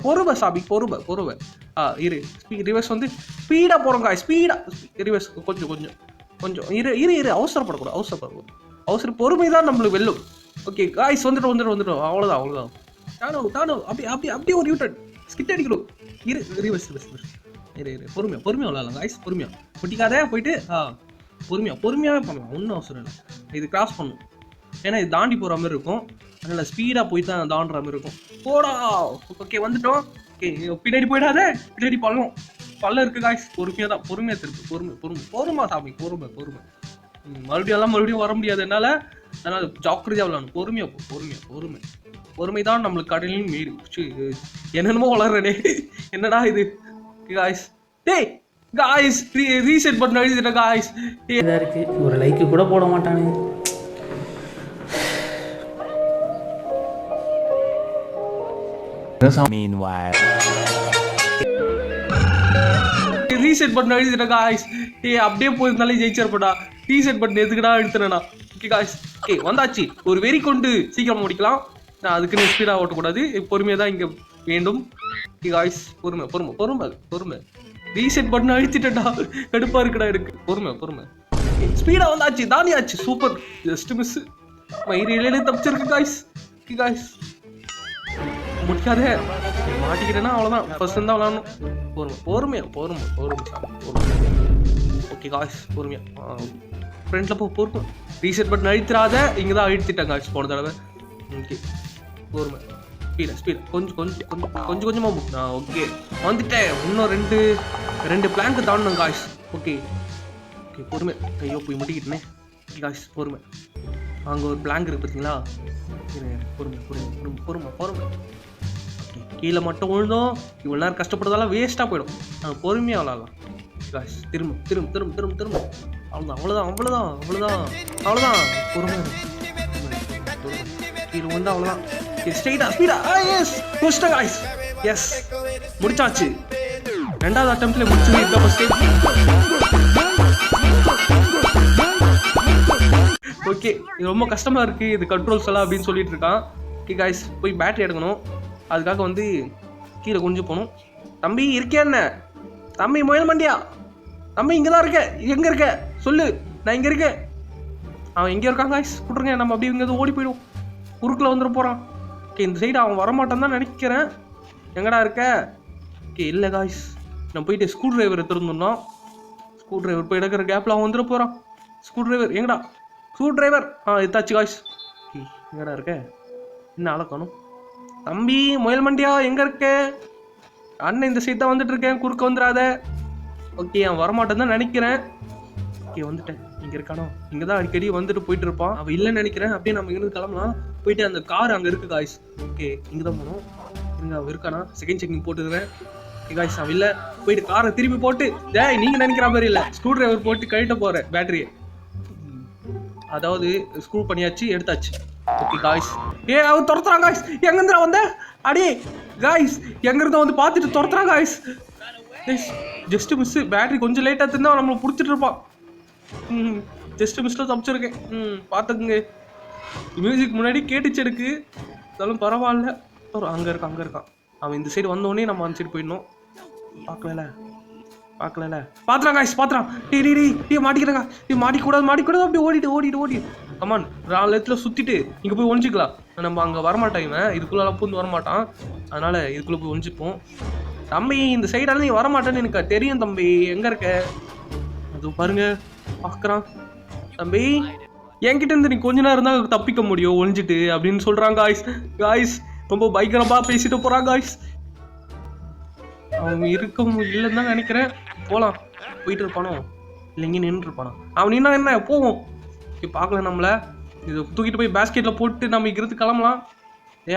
பொறுமை சாபி பொறுமை. இரு ரிவர்ஸ் வந்து ஸ்பீடாக போகிறோம் காய். ஸ்பீடாக ரிவர்ஸ் கொஞ்சம் இரு அவசரப்படக்கூடாது. பொறுமை தான் நம்மளுக்கு வெல்லும். ஓகே காய்ஸ் வந்துட்டோம். அவ்வளோதான். தானோ அப்படியே ஒரு யூட்டன் ஸ்கிட் அடிக்கணும். ரிவர்ஸ் இரு பொறுமையாக விளாடலாம் காய்ஸ். பொறுமையாக ஒட்டிக்காதே போயிட்டு பொறுமையாகவே பண்ணலாம். ஒன்றும் அவசரம் இல்லை. இது கிராஸ் பண்ணணும். ஏன்னா இது தாண்டி போகிற மாதிரி இருக்கும். அதனால் ஸ்பீடாக போய் தான் தாண்டுற மாதிரி இருக்கும். போடா. ஓகே வந்துட்டோம். ஓகே பின்னாடி போயிடாதே. பின்னாடி பள்ளம் இருக்குது காய்ஸ். பொறுமையாக திருப்பு. பொறுமை சாமி பொறுமை. மறுபடியும் வர முடியாது என்னால். அதனால் ஜாக்கிரதையாக விளாடணும். பொறுமை தான் நம்மளுக்கு கடலையும் மீறி என்னென்னமோ வளர்றனே. என்னடா இது காய்ஸ்? காய்ஸ் ரீசெட் பண்ண எழுதிட்டேன் காய்ஸ்.
இதாக இருக்குது. ஒரு லைக்கு கூட போட மாட்டானே.
ரீசெட் பண்ண எழுதிட்டேன் காய்ஸ். அப்படியே போயிருந்தாலே ஜெயிச்சிருப்படா. ரீசெட் பண்ண எதுக்குடா எடுத்துனா? ஓகே காய்ஸ் ஓகே வந்தாச்சு. ஒரு வெறி கொண்டு சீக்கிரம் முடிக்கலாம். நான் அதுக்குன்னு ஸ்பீடாக ஓட்டக்கூடாது. பொறுமையாக தான் இங்கே வேண்டும். ஓகே காய்ஸ் பொறுமை. ரீசெட் பண்ண அழிச்சிட்டா. கடுப்பாக இருக்குடா எனக்கு. பொறுமை. ஸ்பீடாக வந்தாச்சு. தானியாச்சு. சூப்பர். Just miss. மயிரிலே தப்பிச்சிருக்கு காய்ஸ். ஓகே காய்ஸ் முடிக்காதே. மாட்டிக்கிட்டேன்னா அவ்வளோதான். ஃபர்ஸ்ட் தான் விளாடணும். பொறுமையா. ஓகே காய்ஸ் பொறுமையா ஃப்ரெண்ட்ல பொறுமை. ரீசெட் பட்டன் அழித்திராத. இங்கே தான் அழித்திட்டாங்க காய்ஸ் போன தடவை. ஓகே பொறுமை. ஸ்பீட் கொஞ்சமாக ஓகே வந்துட்டேன். இன்னும் ரெண்டு பிளாங்க்கு தாண்டணும் காய்ஸ். ஓகே பொறுமை. ஐயோ போய் முட்டிக்கிட்டேனே. ஓகே காய்ஸ் பொறுமை. அங்கே ஒரு பிளாங்க் இருக்குது பார்த்தீங்களா? பொறுமை. ஓகே கீழே மட்டும் விழுந்தோம். இவ்வளோ நேரம் கஷ்டப்படுறதால வேஸ்ட்டாக போயிடும். நாங்கள் பொறுமையாக விளாட்லாம் காய்ஸ். திரும்ப அவ்வளோதான். பொறுமை. கீழே விழுந்தா அவ்வளோதான். ஸ்பீடா எஸ் புஷ்ட காய்ஸ். எஸ் முடிச்சாச்சு. ரெண்டாவது அட்டெம்ப்ட்ல முடிச்சு. ஓகே இது ரொம்ப கஷ்டமா இருக்கு இது கண்ட்ரோல்ஸ் எல்லாம் அப்படின்னு சொல்லிட்டு இருக்கான். ஓகே காய்ஸ் போய் பேட்டரி எடுக்கணும். அதுக்காக வந்து கீழே குஞ்சு போகணும். தம்பி இருக்கியா என்ன? தம்பி முயல் மண்டியா? தம்பி இங்கே தான் இருக்க. எங்கே இருக்க சொல்லு. நான் இங்கே இருக்கேன். அவன் எங்கே இருக்கான் காய்ஸ்? விட்ருங்க. நம்ம அப்படியே இங்கே ஓடி போயிடும். குறுக்கில் வந்துட போகிறான். ஓகே இந்த சைடு அவன் வரமாட்டான் தான் நினைக்கிறேன். எங்கடா இருக்க? ஓகே இல்லை காய்ஸ் நான் போயிட்டு ஸ்க்ரூ டிரைவர் எடுத்துருந்தோம்னா ஸ்க்ரூ டிரைவர் போய் எடுக்கிற கேப்பில் அவன் வந்துட போகிறான். ஸ்க்ரூ டிரைவர் எங்கடா? ஸ்க்ரூ டிரைவர் எடுத்தாச்சு காய்ஸ். ஓகே எங்கடா இருக்க? என்ன அளக்கணும்? தம்பி முயல் மண்டியா எங்கே இருக்க? அண்ணன் இந்த சைடு தான் வந்துட்டு இருக்கேன். குறுக்க வந்துடாத. ஓகே அவன் வரமாட்டேன் தான் நினைக்கிறேன். ஓகே வந்துட்டேன். இங்கே இருக்கானோ? இங்கே தான் அடிக்கடி வந்துட்டு போயிட்டு இருப்பான். அவன் இல்லைன்னு நினைக்கிறேன். அப்படியே நம்ம இங்கிருந்து கிளம்பலாம். போயிட்டு அந்த கார் அங்கே இருக்குது காய்ஸ். ஓகே இங்கே தான் போகணும். இங்கே அவன் இருக்கானா? செகண்ட் செக்கிங் போட்டுக்கிறேன். ஓகே காய்ஸ் அவன் இல்லை. போயிட்டு காரை திருப்பி போட்டு நீங்கள் நினைக்கிற மாதிரி இல்லை. ஸ்க்ரூ டிரைவர் போட்டு கழட்ட போகிறேன் பேட்டரியை. அதாவது ஸ்க்ரூ பண்ணியாச்சு எடுத்தாச்சு. ஓகே காய்ஸ் அவன் துரத்துறான் காய்ஸ். எங்கேருந்துடா வந்த அடே காய்ஸ், எங்கேருந்து வந்து பார்த்துட்டு துரத்துறான் காய்ஸ். ஜஸ்ட் மிஸ், பேட்டரி கொஞ்சம் லேட்டாக இருந்தால் நம்மளை பிடிச்சிட்டு இருப்பான். ஜஸ்ட் மிஸ்ல தப்பிச்சிருக்கேன். பார்த்துக்குங்க, மியூசிக் முன்னாடி கேட்டுச்சு எனக்கு, இருந்தாலும் பரவாயில்ல. அங்கே இருக்கான். அவன் இந்த சைடு வந்தோடனே நம்ம அந்த சைடு போயிடணும். பார்க்கல பாத்துறான் காய்ஸ், பாத்துறான். டே மாட்டிக்கிறாங்க. மாட்டிக்கூடாது. அப்படியே ஓடிட்டு கமான் 4 இடத்துல சுத்திட்டு இங்க போய் ஒழிஞ்சிக்கலாம். நம்ம அங்க வரமாட்டான், இவன் இதுக்குள்ள பூந்து வரமாட்டான். அதனால இதுக்குள்ள போய் ஒழிஞ்சிப்போம். தம்பி இந்த சைடால நீ வரமாட்டேன்னு எனக்கு தெரியும் தம்பி, எங்க இருக்க? அது பாருங்க பாக்குறான். தம்பி என்கிட்ட இருந்து நீ கொஞ்ச நேரம் தான் தப்பிக்க முடியும் ஒழிஞ்சிட்டு அப்படின்னு சொல்றான் காய்ஸ். ரொம்ப பயங்கரமா பேசிட்டு போறான் காய்ஸ். அவன் இல்லைன்னு தான் நினைக்கிறேன். போலாம், போயிட்டு இருப்பானோ இல்லை இங்கே நின்று இருப்பானோ? அவன் நின்னா என்ன போவோம். பார்க்கல நம்மள, இதை தூக்கிட்டு போய் பேஸ்கெட்டில் போட்டு நம்ம இங்கிருந்து கிளம்பலாம்.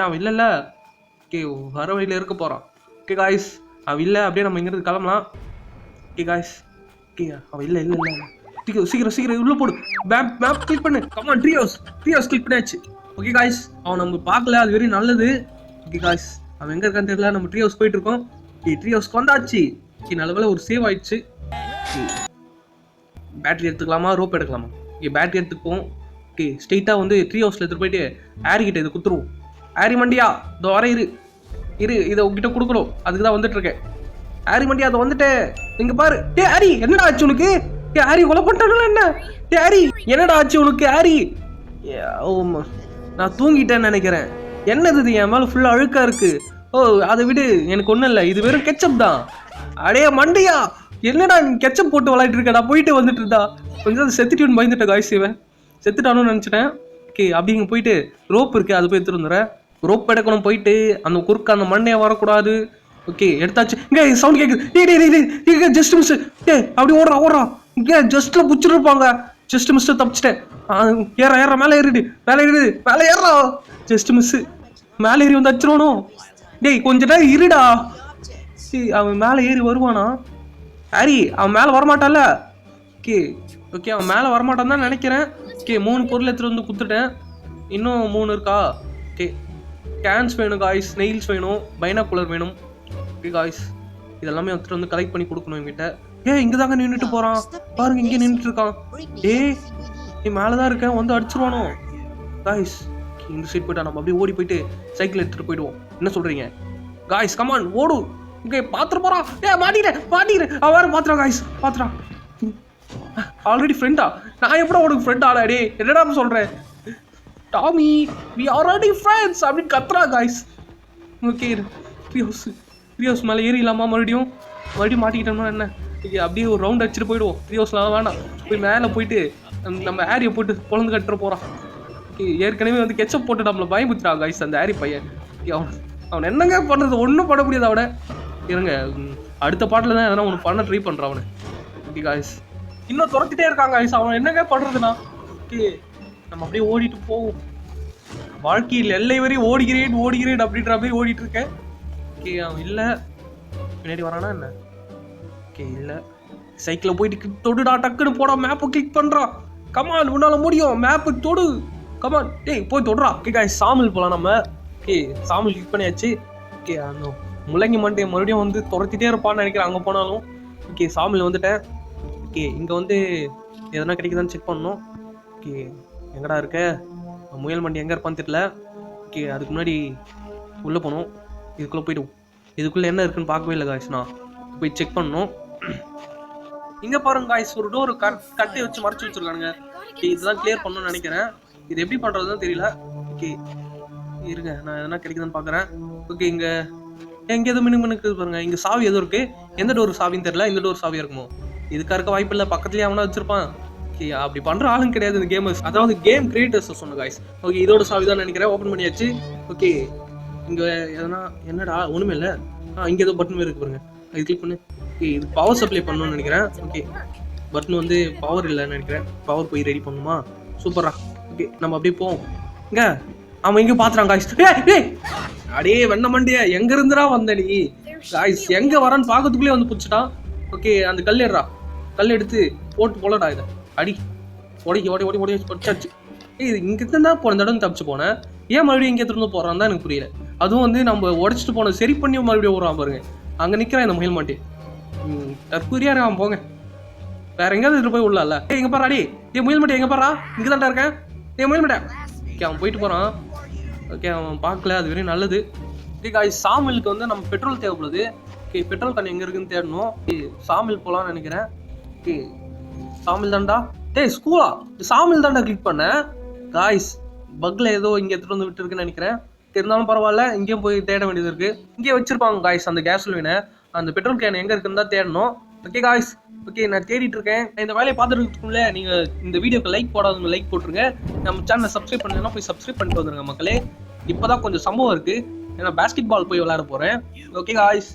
அவன் இல்லைல்ல. வர வழியில் இருக்க போகிறான். காய்ஸ் அவன் இல்லை, அப்படியே நம்ம இங்கிருந்து கிளம்பலாம். காய்ஸ் அவன் இல்லை சீக்கிரம் உள்ள போடு. மேப் கிளிக் பண்ணு. கமான் ட்ரீஹவுஸ் கிளிக் பண்ணியாச்சு. ஓகே காய்ஸ், அவன் நம்ம பார்க்கல, அது வெரி நல்லது. காய்ஸ் அவன் எங்கே இருக்கான்னு தெரியல. நம்ம ட்ரீஹவுஸ் போயிட்டு இருக்கோம். ட்ரீஹவுஸ்க்கு வந்தாச்சு. நல்லவேளை ஒரு சேவ் ஆயிடுச்சு. பேட்டரி எடுத்துக்கலாமா, ரோப் எடுக்கலாமா? பேட்டரி எடுத்துப்போம். ஸ்ட்ரெயிட்டாக வந்து ட்ரீஹவுஸில் எடுத்துகிட்டு போயிட்டு ஆரி கிட்ட இதை குத்துருவோம். ஆரி மண்டியா இதோ வர இரு இதை உங்ககிட்ட கொடுக்கணும், அதுக்கு தான் வந்துட்டு இருக்கேன். ஆரி மண்டியா அதை வந்துட்டேன். இங்கே பாரு. ஆரி என்னடா ஆச்சு உனக்கு? ஆரி கொலை பண்ணிட்டானுல என்ன? ஆரி என்னடா ஆச்சு உனக்கு? ஆரி நான் தூங்கிட்டேன்னு நினைக்கிறேன். என்னது இது? என் மேலே ஃபுல்லாக அழுக்காக இருக்கு. அதை விடு, எனக்கு ஒன்றும் இல்லை, இது வெறும் கெச்சப் தான். அடே மண்டியா, என்னடா நீ கெச்சப் போட்டு விளையாட்டு இருக்க? நான் போயிட்டு வந்துட்டு இருந்தா கொஞ்சம் செத்துட்டின்னு பயந்துட்டேன் காய்ஸ். இவன் செத்துட்டானு நினச்சிட்டேன். அப்படி இங்கே போயிட்டு ரோப் இருக்கு, அது போய் எடுத்துட்டு வந்துடுறேன். ரோப் எடுக்கணும். போயிட்டு அந்த குறுக்க அந்த மண்ணையை வரக்கூடாது. எடுத்தாச்சு. இங்கே சவுண்ட் கேட்குது. Just miss. அப்படி ஓடுறா. இங்கே ஜஸ்ட்ல புடிச்சிட்டு இருப்பாங்க. ஜஸ்ட் மிஸ் தப்பிச்சிட்டேன். ஏற மேலே ஏறா. Just miss. மேலே ஏறி வந்து அடிச்சிருவானோ? கொஞ்ச நேரம் இருடா. அவன் மேலே ஏறி வருவானா? ஹாரி அவன் மேலே வரமாட்டான்ல. அவன் மேலே வரமாட்டான் தான் நினைக்கிறேன். 3 பொருள் எடுத்துகிட்டு வந்து கொடுத்துட்டேன். இன்னும் 3 இருக்கா? கேன்ஸ் வேணும் காய்ஸ், நெயில்ஸ் வேணும், பைனாகுலர் வேணும். காய்ஸ் இதெல்லாமே எடுத்துகிட்டு வந்து கலெக்ட் பண்ணி கொடுக்கணும் என்கிட்ட. இங்கே தாங்க நின்றுட்டு போகிறான் பாருங்க, இங்கே நின்றுட்டு இருக்கான். நீ மேலே தான் இருக்கேன், வந்து அடிச்சிருவானோ? காய்ஸ் இந்த சைட் போயிட்டா நம்ம அப்படியே ஓடி போயிட்டு சைக்கிள் எடுத்துகிட்டு போயிடுவோம். என்ன சொல்கிறீங்க காய்ஸ்? கமான் ஓடு. பாத்துட்டு போறான். மாட்டிக்கிறேன். அவன் பாத்துறான் காய்ஸ், பாத்துறான். ஆல்ரெடி ஃப்ரெண்டா? நான் எப்படா உனக்கு ஃப்ரெண்ட் ஆடாடே? என்னடா சொல்றேன்? Tommy we are already friends அப்படின்னு கத்துறா காய்ஸ். ட்ரீஹவுஸ் மேலே ஏறிடலாமா? மறுபடியும் மாட்டிக்கிட்டோம்னா என்ன? அப்படியே ஒரு ரவுண்ட் அடிச்சுட்டு போயிடுவோம். ட்ரீஹவுஸ்லாம் வேணாம், போய் மேலே போயிட்டு நம்ம ஆரியை போட்டு பொழந்து கட்டுற போறான். ஏற்கனவே வந்து கெச்சப் போட்டு நம்மளை பயமுத்துறான் காய்ஸ் அந்த ஆரி பையன். அவன் என்னங்க பண்ணுறது? ஒன்றும் பண்ண முடியாது அவனை. இருங்க, அடுத்த பாட்டில் தான் எதனா ஒன்று பண்ண ட்ரை பண்ணுறான் அவனை. காய்ஸ் இன்னும் துரத்திட்டே இருக்காங்க காய்ஸ். அவன் என்னங்க பண்ணுறதுனா? நம்ம அப்படியே ஓடிட்டு போவோம். வாழ்க்கையில் எல்லை வரை ஓடுகிறேன் அப்படின்ற மாதிரி ஓடிட்டு இருக்கேன். அவன் இல்லை, பின்னாடி வரானா என்ன? இல்லை, சைக்கிளில் போயிட்டு தொடுடா, டக்குன்னு போடா. மேப்பை கிளிக் பண்ணுறான். கமான் உன்னால முடியும், மேப்பு தொடு. கமான் போய் தொடுறா. காய்ஸ் சாமில் போகலாம் நம்ம. சாமில் கிளிக் பண்ணியாச்சு. அந்த முள்ளங்கி மண்டையை மறுபடியும் வந்து துரத்திட்டே இருப்பான்னு நினைக்கிறேன் அங்கே போனாலும். சாமில் வந்துட்டேன். இங்கே வந்து எதனா கிடைக்குதான்னு செக் பண்ணணும். எங்கடா இருக்க? முயல் மண்டி எங்கே இருப்பான்னு தெரியல. அதுக்கு முன்னாடி உள்ளே போகணும். இதுக்குள்ளே போய்டும். இதுக்குள்ளே என்ன இருக்குன்னு பார்க்கவே இல்லை காய்ஸ். நான் போய் செக் பண்ணணும். இங்கே பாருங்க காய்ஸ், ஒரு டோர் கட்டை வச்சு மறைச்சி வச்சுருக்கானுங்க. இதுதான் கிளியர் பண்ணணும்னு நினைக்கிறேன். இது எப்படி பண்ணுறதுன்னு தெரியல. இருங்க, நான் எதனா கிடைக்குதான்னு பார்க்குறேன். இங்கே எங்கே எதுவும் மினுக்கு பாருங்க. இங்கே சாவி எதுவும் இருக்குது. எந்த டோர் சாவின்னு தெரியல. இந்த டோர் சாவியாக இருக்குமோ? இதுக்காக இருக்க வாய்ப்பு இல்லை. பக்கத்துலேயே அவனா வச்சிருப்பான். அப்படி பண்ணுற ஆளும் கிடையாது இந்த கேமர்ஸ், அதாவது கேம் கிரியேட்டர்ஸ் சொன்ன காய்ஸ். இதோட சாவி தான் நினைக்கிறேன். ஓப்பன் பண்ணியாச்சு. இங்கே எதனா என்னடா ஒன்றுமே இல்லை. இங்கே ஏதோ பட்டன் இருக்கு பாருங்க, அது கிளிக் பண்ணு. இது பவர் சப்ளை பண்ணணும்னு நினைக்கிறேன். பட்டன் வந்து பவர் இல்லைன்னு நினைக்கிறேன். பவர் போய் ரெடி பண்ணுமா? சூப்பரா. நம்ம அப்படியே போவோம். அவன் இங்கே பார்த்துறான் காய்ஸ். அடே வெண்ண மண்டியா, எங்க இருந்துடா வந்த நீ? காய்ஸ் எங்க வரான்னு பார்க்கறதுக்குள்ளே வந்து பிடிச்சிட்டான். அந்த கல் எடுறா. கல் எடுத்து போட்டு போலடா. இதை அடி ஓடி படிச்சாச்சு. இங்கே தான் போன தடவை தப்பிச்சு போனேன், ஏன் மறுபடியும் இங்கே திரும்ப போகிறான் தான் எனக்கு புரியல. அதுவும் வந்து நம்ம உடச்சிட்டு போன சரி பண்ணி மறுபடியும் ஓடுறான் பாருங்க. அங்கே நிற்கிறான் இந்த முயல் மாட்டி. தற்கூரியா இருக்கான் போங்க, வேற எங்கேயாவது இது போய் உள்ளால. எங்கே பாரு அடி, முயல் மாட்டி எங்கே பாரா, இங்கே தான்டா இருக்கேன். முயல் மாட்டேன். ஓகே அவன் போயிட்டு போகிறான். ஓகே அவன் பார்க்கல, அது வெறும் நல்லது. காய்ஸ் சாமிலுக்கு வந்து நம்ம பெட்ரோல் தேவைப்படுது. ஓகே பெட்ரோல் கண்ணு எங்கே இருக்குன்னு தேடணும். சாமில் போகலான்னு நினைக்கிறேன். ஓகே சாமில் தான்டா. ஸ்கூலா சாமில் தான்டா கிளிக் பண்ணேன். காய்ஸ் பக்ல ஏதோ இங்கே எடுத்துட்டு வந்து விட்டுருக்குன்னு நினைக்கிறேன். இருந்தாலும் பரவாயில்ல, இங்கேயும் போய் தேட வேண்டியது இருக்கு. இங்கே வச்சிருப்பாங்க காய்ஸ் அந்த கேஸ்லினை. அந்த பெட்ரோல் கேன் எங்கே இருக்குன்னு தான் தேடணும். ஓகே காய்ஸ், ஓகே நான் தேடிட்டு இருக்கேன். இந்த வேலையை பார்த்துருக்குள்ள நீங்கள் இந்த வீடியோக்கு லைக் போடாதவங்க லைக் போட்டுருங்க. நம்ம சேனலை சப்ஸ்கிரைப் பண்ணலன்னா போய் சப்ஸ்கிரைப் பண்ணிட்டு வந்துருங்க மக்களே. இப்போதான் கொஞ்சம் சம்பவம் இருக்கு. ஏன்னா பேஸ்கெட் பால் போய் விளையாட போறேன். ஓகே காய்ஸ்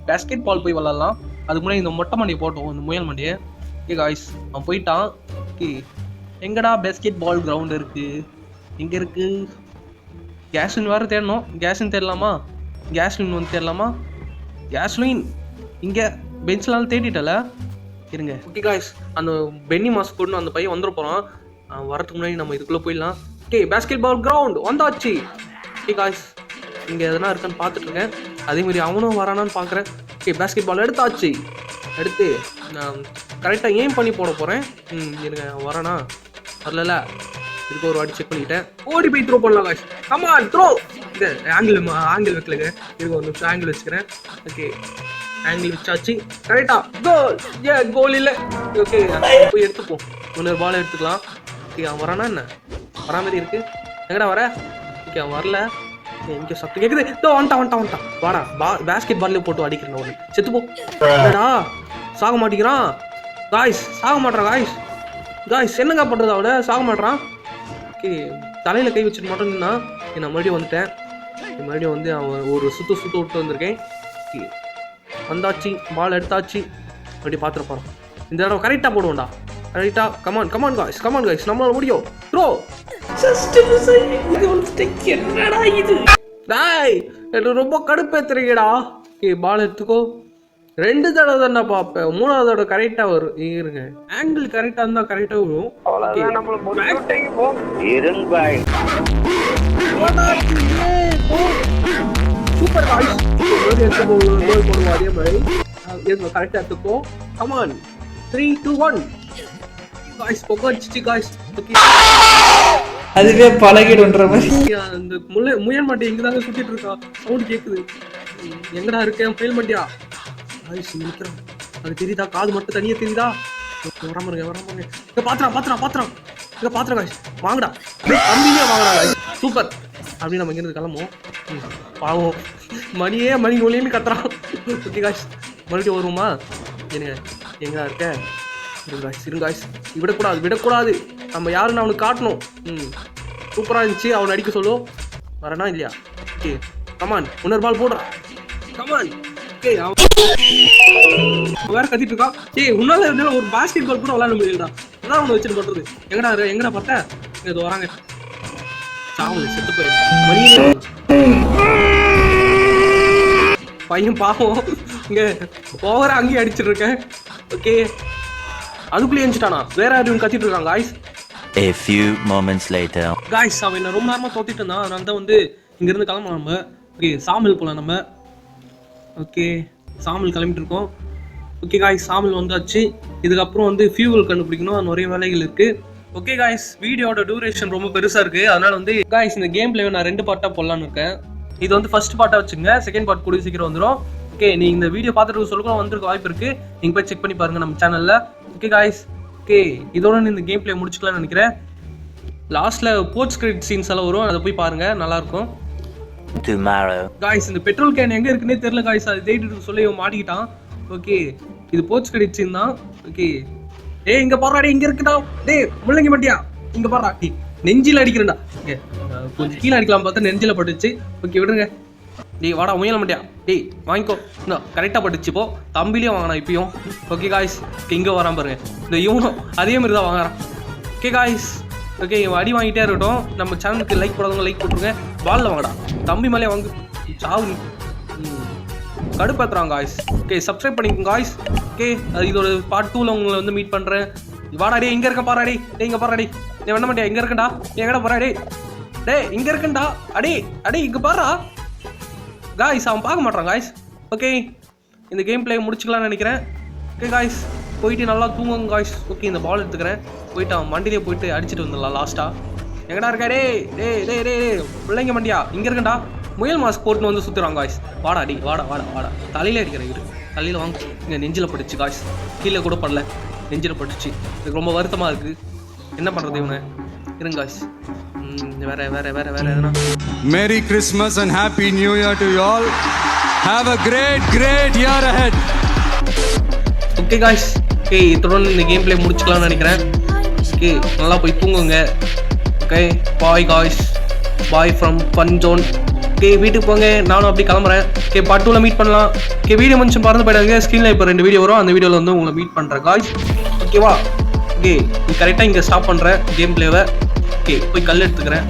பேஸ்கெட் பால் போய் விளையாடலாம். அதுக்கு முன்னாடி இந்த மொட்டை மண்டியை போட்டோம், இந்த முயல் மண்டியை. ஓகே காய்ஸ் அவன் போயிட்டான். ஓகே எங்கடா பேஸ்கெட் பால் கிரவுண்ட் இருக்கு, எங்கே இருக்கு? கேஸ்லின் வேறு தேடணும். கேஸ்லின் தேடலாமா? கேஸ்லின் வந்து தேடலாமா? கேஸ்லின் இங்கே பெஞ்ச்லாம் தேடிட்டல இருங்க. ஓகே காய்ஸ் அந்த பென்னி மாஸ்க் போட்டு அந்த பையன் வந்துட போகிறான். வரதுக்கு முன்னாடி நம்ம இதுக்குள்ளே போயிடலாம். ஓகே பேஸ்கெட் பால் கிரவுண்ட் வந்தாச்சு. ஓகே காய்ஸ் இங்கே எதனா இருக்கான்னு பார்த்துட்டு இருக்கேன். அதேமாதிரி அவனும் வரானான்னு பார்க்குறேன். ஓகே பேஸ்கெட் பால் எடுத்தாச்சு. எடுத்து நான் கரெக்டாக ஏம் பண்ணி போட போகிறேன். இருங்க வரானா வரல, இதுக்கு ஒரு வாட்டி செக் பண்ணிக்கிட்டேன். ஓடி போய் த்ரோ பண்ணலாம் காய்ஸ். Come on throw. இது ஆங்கிள் வைக்கலங்க, இதுக்கு ஒரு நிமிஷம் ஆங்கிள் வச்சுக்கிறேன். ஓகே ஆங்கிள் வச்சாச்சு. கரெக்டா கோல். கோல் இல்லை. ஓகே போய் எடுத்துப்போம், இன்னொரு பால் எடுத்துக்கலாம். ஓகே அவன் வரானா என்ன? வரா மாதிரி இருக்கு. எங்கடா வர? ஓகே அவன் வரல. இங்கே சத்தம் கேட்குது. வந்துட்டான் வாடா. பேஸ்கெட் பால்லேயே போட்டு அடிக்கிறேன் ஒன்று. செத்துப்போ. என்னடா சாக மாட்டேங்கிறான் காய்ஸ், சாக மாட்டான் காய்ஸ். காய்ஸ் என்னங்க பண்ணுறது, அவனை சாக மாட்டான். ஓகே தலையில் கை வச்சுட்டு மட்டும் நான் மறுபடியும் வந்துட்டேன். மறுபடியும் வந்து அவன் ஒரு சுற்று விட்டு வந்திருக்கேன். ஓகே வந்தாச்சு, பால் எடுத்தாச்சு. மறுபடியும் பார்த்துட்டு போகிறான். இந்த தடவை கரெக்டாக போடுவோம்டா. கரெக்டாக கமான் காய்ஸ் நம்மளால முடியும். த்ரோ. என்னடா இது டாய், ரொம்ப கடுப்பேத்துறீங்கடா. பால் எடுத்துக்கோ. 2 தடவை தானே பார்ப்பேன், 3வது தடவை கரெக்டா வரும். இருங்க ஆங்கிள் கரெக்டா இருந்தா கரெக்டா வரும். Super guys. அதே மாதிரி கரெக்டா எடுத்துக்கோ. கமான் 3 2 1 காய்ஸ் பொக்காச்சு காய்ஸ்.
அதுவே பழகிடுன்ற மாதிரி.
அந்த முயல் மாட்டி எங்கதாங்க சுத்திட்டு இருக்கா, சவுண்ட் கேக்குது. எங்கடா இருக்கேன் முயல் மாட்டியா? காய்ஸ் நிற்கிறான், அது தெரியுதா? காது மட்டும் தனியா தெரியுதா? வராமருங்க இங்க பாத்துறான் காய்ஸ். வாங்கடா தம்பியே வாங்கடா காய்ஸ். சூப்பர். அப்படி நம்ம இங்கிருந்து கிளம்புவோம். பாவம் மணி நொழின்னு கத்துறான். ஓகே காய்ஸ் மறுபடியும் வருவோமா? எங்கடா இருக்க? இருங்க காய்ஸ் விடக்கூடாது. நம்ம யாருன்னு அவனுக்கு காட்டணும். சூப்பராக இருந்துச்சு. அவனை அடிக்க சொல்லுவோம். வரனா இல்லையா? ஓகே கமான் இன்னொரு பால் போடுறான். கமான். ஓகே அவன் வேற கத்திட்டு இருக்கான். உன்னால இருந்தாலும் ஒரு பாஸ்கெட் பால் கூட விளையாட முடியலடா. அதான் அவனை வச்சுட்டு பண்றது. எங்கடா பார்த்தா இது வராங்க. சாவல செத்து போய் பையன் பாவம். இங்க ஓவரா அங்கேயே அடிச்சிட்டு இருக்கேன். ஓகே அதுக்குள்ளே எழுந்துட்டானா? வேற யாரும் கத்திட்டு இருக்காங்க guys.
A few moments later.
Guys அவன் என்ன ரொம்ப நேரமா தோத்திட்டு இருந்தான். அதனால தான் வந்து இங்கிருந்து கிளம்பலாம் நம்ம. ஓகே சாமில் போகலாம் நம்ம. ஓகே சாமில் கிளம்பிட்டு இருக்கோம். ஓகே காய்ஸ் சாமில் வந்தாச்சு. இதுக்கப்புறம் வந்து ஃபியூவல் கண்டுபிடிக்கணும், நிறைய வேலைகள் இருக்கு. ஓகே காய்ஸ் வீடியோட டியூரேஷன் ரொம்ப பெருசா இருக்கு. அதனால வந்து காய்ஸ் இந்த கேம் பிளேவை நான் 2 பார்ட்டா போடலான்னு இருக்கேன். இது வந்து ஃபர்ஸ்ட் பார்ட்டா வச்சுங்க, செகண்ட் பார்ட் கூட சீக்கிரம் வந்துடும். ஓகே நீ இந்த வீடியோ பார்த்துட்டு சொல்லுங்க, வந்திருக்க வாய்ப்பு இருக்கு. நீங்க போய் செக் பண்ணி பாருங்க நம்ம சேனல்ல. ஓகே காய்ஸ் ஓகே இதோட இந்த கேம் பிளே முடிச்சுக்கலாம்னு நினைக்கிறேன். லாஸ்ட்ல போஸ்ட் கிரெடிட் சீன்ஸ் எல்லாம் வரும், அதை போய் பாருங்க, நல்லா இருக்கும். காய்ஸ் இந்த பெட்ரோல் கேன் எங்க இருக்குன்னே தெரியல காய்ஸ். அது தேடிட்டு சொல்லி மாட்டிக்கிட்டான். ஓகே இது போஸ்ட் கிரெடிட் சீன் தான். ஓகே இங்க பாடுறா, இங்க இருக்குடா. முள்ளங்கி மாட்டியா? இங்க பாடுறா. நெஞ்சில அடிக்கிறேன்டா. கொஞ்சம் கீழே அடிக்கலாம் பார்த்தா நெஞ்சில பட்டுச்சு. ஓகே விடுங்க. வாடா முயல மாட்டியா? வாங்கிக்கோ. இந்த கரெக்டாக பட்டுச்சு. இப்போ தம்பிலையும் வாங்கினா இப்பயும். ஓகே காய்ஸ் இங்கே வரான் பாருங்க. இந்த இவனும் அதே மாதிரி தான் வாங்குறான். ஓகே காய்ஸ் ஓகே அடி வாங்கிட்டே இருக்கட்டும். நம்ம சேனலுக்கு லைக் போடாதவங்க லைக் போட்டுருங்க. பாலில் வாங்கடா, தம்பி மேலே வாங்க. சாவு கடுப்பாத்துறாங்க காய்ஸ். ஓகே சப்ஸ்கிரைப் பண்ணிக்கோங்க காய்ஸ். ஓகே இதோட பார்ட் 2ல உங்களை வந்து மீட் பண்ணுறேன். வாடா டே, இங்க இருக்க பாரு டே. டேய் இங்க பாரு டே. டேய் வண்ண மாட்டியா, இங்க இருக்கேன்டா. எங்கடா போறா டே? டேய் இங்க இருக்கேன்டா. அடே அடே இங்க பாருடா. காய்ஸ் அவன் பார்க்க மாட்டான் காய்ஸ். ஓகே இந்த கேம் பிளே முடிச்சுக்கலாம்னு நினைக்கிறேன். ஓகே காய்ஸ் போயிட்டு நல்லா தூங்குங்க காய்ஸ். ஓகே இந்த பால் எடுத்துக்கிறேன், போயிட்டு அவன் மண்டிலே போயிட்டு அடிச்சுட்டு வந்துடலாம் லாஸ்ட்டாக. எங்கடா இருக்கா டே? டே டே டே பிள்ளைங்க மண்டியா, இங்கே இருக்கேன்டா. முயல் மாஸ்க் போட்டுன்னு வந்து சுற்றுறான் காய்ஸ். வாடா டி, வாடா வாடா வாடா. தலையில் அடிக்கிறேன் இரு, தலையில் வாங்க. இங்கே நெஞ்சில் பட்டுச்சு காய்ஸ், கீழே கூட படல, நெஞ்சில் பட்டுச்சு. எனக்கு ரொம்ப வருத்தமாக இருக்குது. என்ன பண்ணுறது இவனை? இருங்க காய்ஸ். வேற வேற வேற வேற எதுனா.
Merry Christmas and Happy New Year to you all. Have a great year ahead.
Okay guys, okay இத்துடன் இந்த கேம் பிளே முடிச்சுக்கலாம்னு நினைக்கிறேன். ஓகே நல்லா போய் தூங்குங்க. Okay bye guys, bye from fun zone. Okay வீட்டுக்கு போங்க, நானும் அப்படி கிளம்புறேன். ஓகே பார்ட் 2ல மீட் பண்ணலாம். ஓகே வீடியோ முடிச்சு பறந்து போயிடாங்க. ஸ்க்ரீனில் இப்போ 2 வீடியோ வரும், அந்த வீடியோவில் வந்து உங்களை மீட் பண்ணுறேன் காய்ஸ். ஓகேவா? ஓகே நீ கரெக்டாக இங்கே ஸ்டாப் பண்ணுறேன் கேம் பிளேவை. ஓகே போய் கல் எடுத்துக்கிறேன்,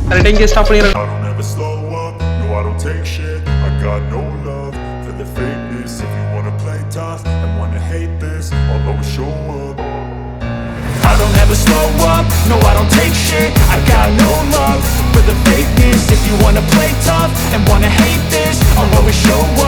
கரெக்டாக இங்கே ஸ்டாப் பண்ணிடுறேன்.
I don't ever slow up, no I don't take shit. I got no love for the fakeness. If you wanna play tough and wanna hate this, I'll always show up. I don't ever slow up, no I don't take shit. I got no love for the fakeness. If you wanna play tough and wanna hate this, I'll always show up.